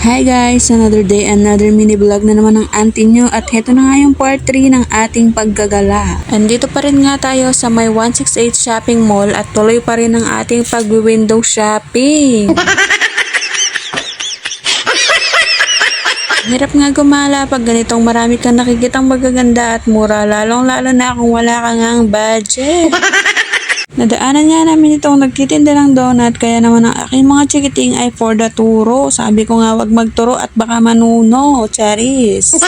Hi guys! Another day, another mini vlog na naman ng auntie nyo at heto na nga yung part 3 ng ating paggagala. Andito pa rin nga tayo sa may 168 shopping mall at tuloy pa rin ang ating pag-window shopping. Hirap nga gumala pag ganitong marami kang nakikitang magaganda at mura, lalong lalo na kung wala ka ngang budget. Nadaanan nga namin itong nagtitinda ng donut, kaya naman ang aking mga chikiting ay for the turo. Sabi ko nga wag magturo at baka manuno, charis.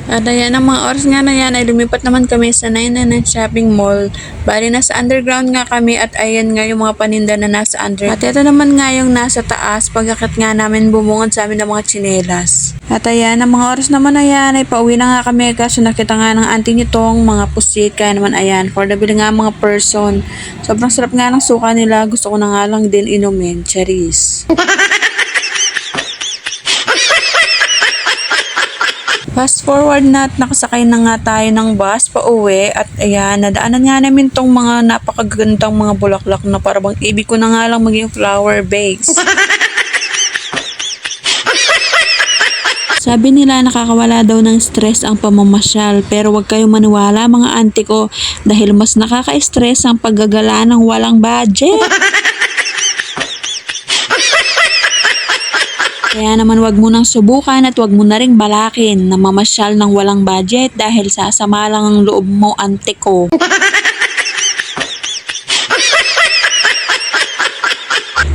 At ayan, ang mga oras nga na yan ay lumipat naman kami sa 99 shopping mall. Bali nasa underground nga kami at ayan nga yung mga paninda na nasa under. At ito naman nga yung nasa taas, pagkakit nga namin bumungad sa amin ng mga tsinelas. At ayan, ang mga oras naman na yan ay pauwi na nga kami kasi nakita nga ng auntie nitong mga pusit. Kaya naman ayan, for the bili nga mga person. Sobrang sarap nga ng suka nila, gusto ko na nga lang din inumin, charis. Fast forward na at nakasakay na nga tayo ng bus pa uwi at ayan, nadaanan nga namin tong mga napakagandang mga bulaklak na parang ibig ko na nga lang maging flower base. Sabi nila nakakawala daw ng stress ang pamamasyal, pero wag kayong maniwala mga auntie ko dahil mas nakaka-stress ang paggagala ng walang budget. Kaya naman wag mo nang subukan at wag mo na ring balakin na mamasyal ng walang budget dahil sasama lang ang loob mo, ante ko.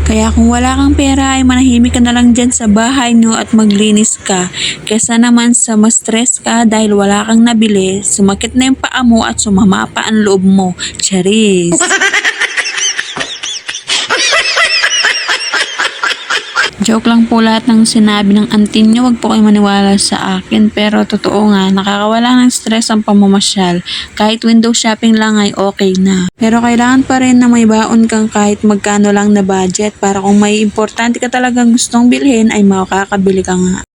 Kaya kung wala kang pera ay manahimik ka na lang dyan sa bahay nyo at maglinis ka. Kesa naman sa ma-stress ka dahil wala kang nabili, sumakit na yung paa mo at sumama pa ang loob mo. Charis! Joke lang po lahat ng sinabi ng auntie nyo, wag po kayo maniwala sa akin, pero totoo nga, nakakawala ng stress ang pamamasyal. Kahit window shopping lang ay okay na. Pero kailangan pa rin na may baon kang kahit magkano lang na budget para kung may importante ka talagang gustong bilhin ay makakabili ka nga.